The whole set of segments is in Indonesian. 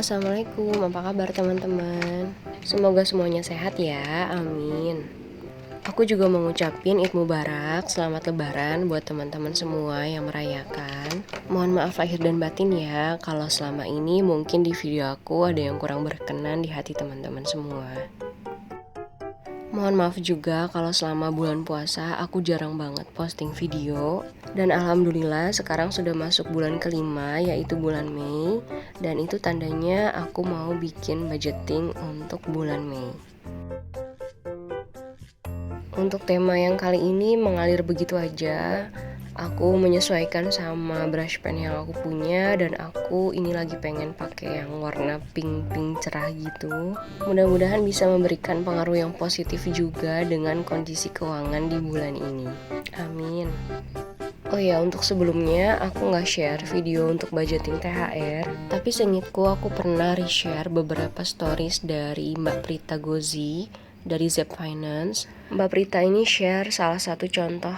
Assalamualaikum, apa kabar teman-teman? Semoga semuanya sehat ya, amin. Aku juga mau ngucapin Id Mubarak, selamat lebaran buat teman-teman semua yang merayakan. Mohon maaf lahir dan batin ya, kalau selama ini mungkin di video aku ada yang kurang berkenan di hati teman-teman semua. Mohon maaf juga kalau selama bulan puasa aku jarang banget posting video. Dan alhamdulillah sekarang sudah masuk bulan kelima, yaitu bulan Mei. Dan itu tandanya aku mau bikin budgeting untuk bulan Mei. Untuk tema yang kali ini mengalir begitu aja. Aku menyesuaikan sama brush pen yang aku punya, dan aku ini lagi pengen pakai yang warna pink cerah gitu. Mudah-mudahan bisa memberikan pengaruh yang positif juga dengan kondisi keuangan di bulan ini. Amin. Oh ya, untuk sebelumnya aku nggak share video untuk budgeting THR, tapi seingatku aku pernah reshare beberapa stories dari Mbak Prita Gozi dari Zep Finance. Mbak Prita ini share salah satu contoh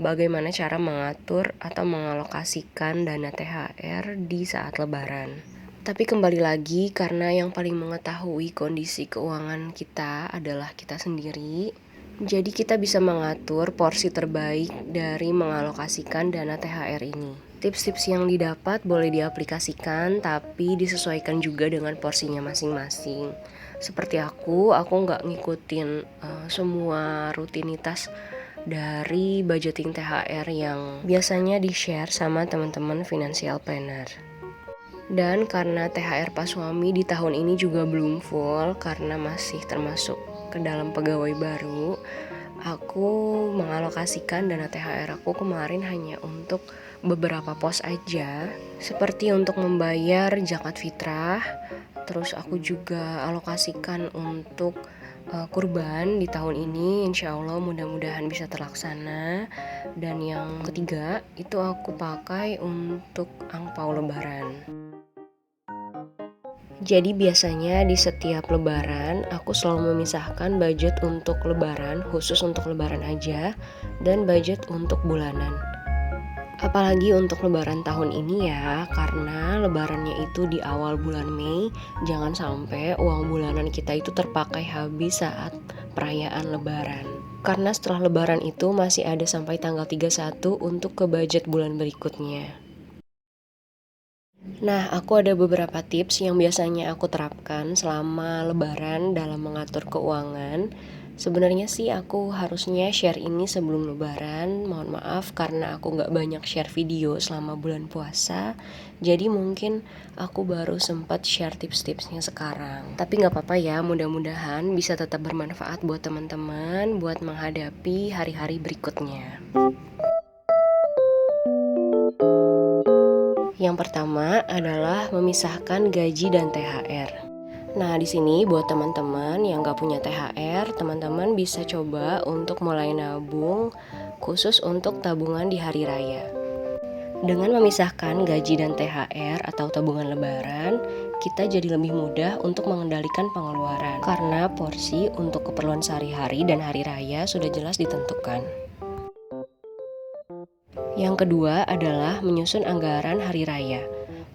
bagaimana cara mengatur atau mengalokasikan dana THR di saat lebaran. Tapi kembali lagi, karena yang paling mengetahui kondisi keuangan kita adalah kita sendiri, jadi kita bisa mengatur porsi terbaik dari mengalokasikan dana THR ini. Tips-tips yang didapat boleh diaplikasikan, tapi disesuaikan juga dengan porsinya masing-masing. Seperti aku nggak ngikutin semua rutinitas dari budgeting THR yang biasanya di-share sama teman-teman financial planner. Dan karena THR pas suami di tahun ini juga belum full karena masih termasuk ke dalam pegawai baru, aku mengalokasikan dana THR aku kemarin hanya untuk beberapa pos aja, seperti untuk membayar zakat fitrah. Terus aku juga alokasikan untuk kurban di tahun ini, insya Allah mudah-mudahan bisa terlaksana. Dan yang ketiga itu aku pakai untuk angpau lebaran. Jadi biasanya di setiap lebaran aku selalu memisahkan budget untuk lebaran, khusus untuk lebaran aja, dan budget untuk bulanan. Apalagi untuk lebaran tahun ini ya, karena lebarannya itu di awal bulan Mei, jangan sampai uang bulanan kita itu terpakai habis saat perayaan lebaran. Karena setelah lebaran itu masih ada sampai tanggal 31 untuk ke budget bulan berikutnya. Nah, aku ada beberapa tips yang biasanya aku terapkan selama lebaran dalam mengatur keuangan. Sebenarnya sih aku harusnya share ini sebelum lebaran. Mohon maaf karena aku gak banyak share video selama bulan puasa. Jadi mungkin aku baru sempat share tips-tipsnya sekarang. Tapi gak apa-apa ya, mudah-mudahan bisa tetap bermanfaat buat teman-teman buat menghadapi hari-hari berikutnya. Yang pertama adalah memisahkan gaji dan THR. Nah, di sini buat teman-teman yang gak punya THR, teman-teman bisa coba untuk mulai nabung khusus untuk tabungan di hari raya. Dengan memisahkan gaji dan THR atau tabungan lebaran, kita jadi lebih mudah untuk mengendalikan pengeluaran karena porsi untuk keperluan sehari-hari dan hari raya sudah jelas ditentukan. Yang kedua adalah menyusun anggaran hari raya.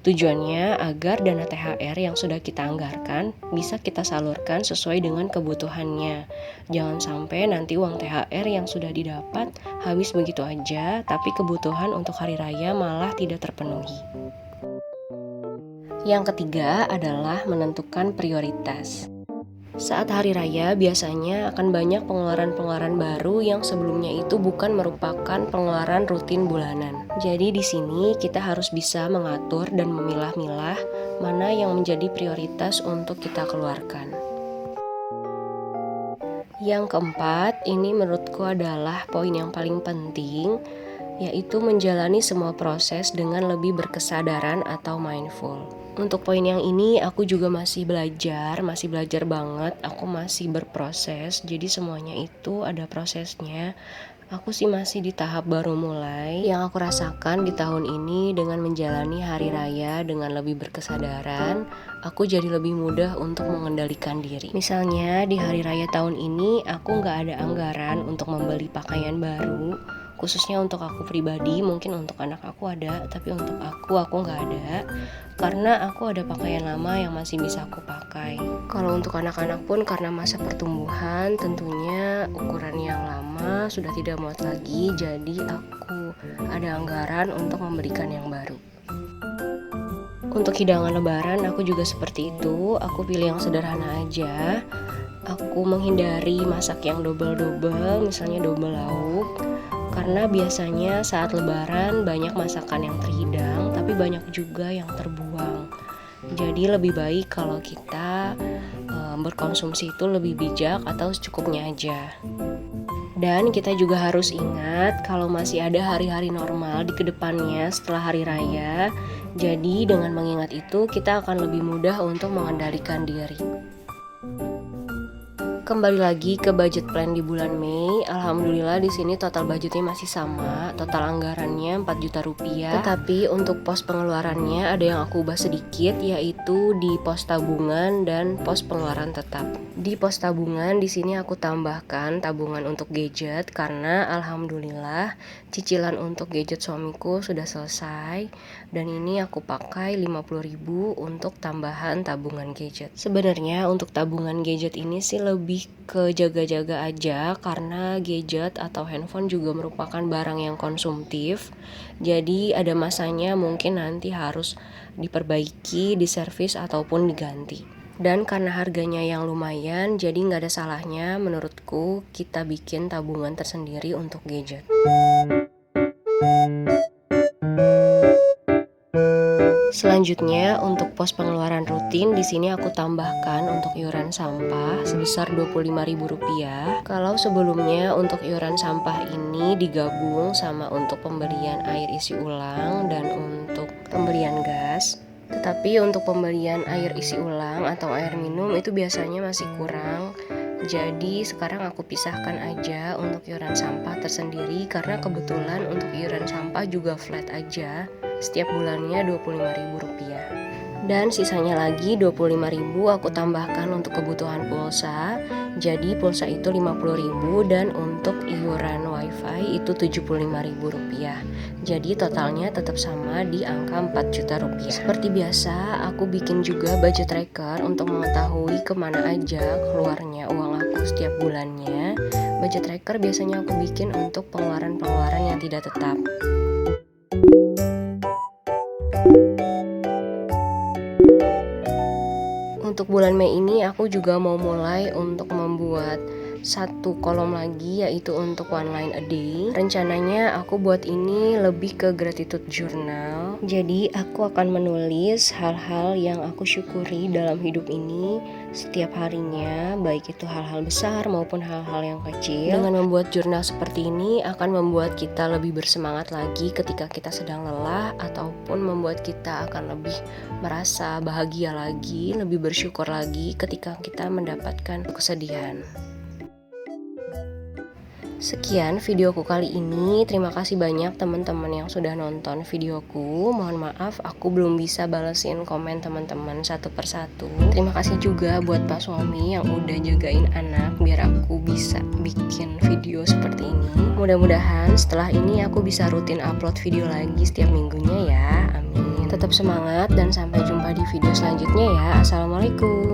Tujuannya agar dana THR yang sudah kita anggarkan bisa kita salurkan sesuai dengan kebutuhannya. Jangan sampai nanti uang THR yang sudah didapat habis begitu aja, tapi kebutuhan untuk hari raya malah tidak terpenuhi. Yang ketiga adalah menentukan prioritas. Saat hari raya biasanya akan banyak pengeluaran-pengeluaran baru yang sebelumnya itu bukan merupakan pengeluaran rutin bulanan. Jadi di sini kita harus bisa mengatur dan memilah-milah mana yang menjadi prioritas untuk kita keluarkan. Yang keempat, ini menurutku adalah poin yang paling penting, yaitu menjalani semua proses dengan lebih berkesadaran atau mindful. Untuk poin yang ini aku juga masih belajar banget, aku masih berproses, jadi semuanya itu ada prosesnya. Aku sih masih di tahap baru mulai. Yang aku rasakan di tahun ini dengan menjalani hari raya dengan lebih berkesadaran, aku jadi lebih mudah untuk mengendalikan diri. Misalnya di hari raya tahun ini aku gak ada anggaran untuk membeli pakaian baru, Khususnya untuk aku pribadi, mungkin untuk anak aku ada, tapi untuk aku nggak ada. Karena aku ada pakaian lama yang masih bisa aku pakai. Kalau untuk anak-anak pun karena masa pertumbuhan, tentunya ukuran yang lama sudah tidak muat lagi, jadi aku ada anggaran untuk membelikan yang baru. Untuk hidangan lebaran aku juga seperti itu, aku pilih yang sederhana aja. Aku menghindari masak yang double-double, misalnya double lauk. Karena biasanya saat lebaran banyak masakan yang terhidang, tapi banyak juga yang terbuang. Jadi lebih baik kalau kita berkonsumsi itu lebih bijak atau secukupnya aja. Dan kita juga harus ingat kalau masih ada hari-hari normal di kedepannya setelah hari raya. Jadi dengan mengingat itu kita akan lebih mudah untuk mengendalikan diri. Kembali lagi ke budget plan di bulan Mei. Alhamdulillah di sini total budgetnya masih sama, total anggarannya 4 juta rupiah. Tetapi untuk pos pengeluarannya ada yang aku ubah sedikit, yaitu di pos tabungan dan pos pengeluaran tetap. Di pos tabungan di sini aku tambahkan tabungan untuk gadget karena alhamdulillah cicilan untuk gadget suamiku sudah selesai dan ini aku pakai 50.000 untuk tambahan tabungan gadget. Sebenarnya untuk tabungan gadget ini sih lebih ke jaga-jaga aja karena gadget atau handphone juga merupakan barang yang konsumtif. Jadi ada masanya mungkin nanti harus diperbaiki, diservis ataupun diganti. Dan karena harganya yang lumayan, jadi nggak ada salahnya menurutku kita bikin tabungan tersendiri untuk gadget. Selanjutnya untuk pos pengeluaran rutin di sini aku tambahkan untuk iuran sampah sebesar Rp25.000. Kalau sebelumnya untuk iuran sampah ini digabung sama untuk pembelian air isi ulang dan untuk pembelian gas. Tetapi untuk pembelian air isi ulang atau air minum itu biasanya masih kurang. Jadi sekarang aku pisahkan aja untuk iuran sampah tersendiri karena kebetulan untuk iuran sampah juga flat aja. Setiap bulannya Rp25.000. Dan sisanya lagi Rp25.000 aku tambahkan untuk kebutuhan pulsa. Jadi pulsa itu Rp50.000 dan untuk iuran wifi itu Rp75.000. Jadi totalnya tetap sama di angka Rp4 juta. Seperti biasa aku bikin juga budget tracker untuk mengetahui kemana aja keluarnya uang aku setiap bulannya. Budget tracker biasanya aku bikin untuk pengeluaran-pengeluaran yang tidak tetap. Untuk bulan Mei ini aku juga mau mulai untuk membuat satu kolom lagi yaitu untuk one line a day. Rencananya aku buat ini lebih ke gratitude journal. Jadi aku akan menulis hal-hal yang aku syukuri dalam hidup ini setiap harinya, baik itu hal-hal besar maupun hal-hal yang kecil. Dengan membuat jurnal seperti ini akan membuat kita lebih bersemangat lagi ketika kita sedang lelah ataupun membuat kita akan lebih merasa bahagia lagi, lebih bersyukur lagi ketika kita mendapatkan kesedihan. Sekian videoku kali ini. Terima kasih banyak teman-teman yang sudah nonton videoku. Mohon maaf aku belum bisa balesin komen teman-teman satu persatu. Terima kasih juga buat Pak Suami yang udah jagain anak biar aku bisa bikin video seperti ini. Mudah-mudahan setelah ini aku bisa rutin upload video lagi setiap minggunya ya. Amin. Tetap semangat dan sampai jumpa di video selanjutnya ya. Assalamualaikum.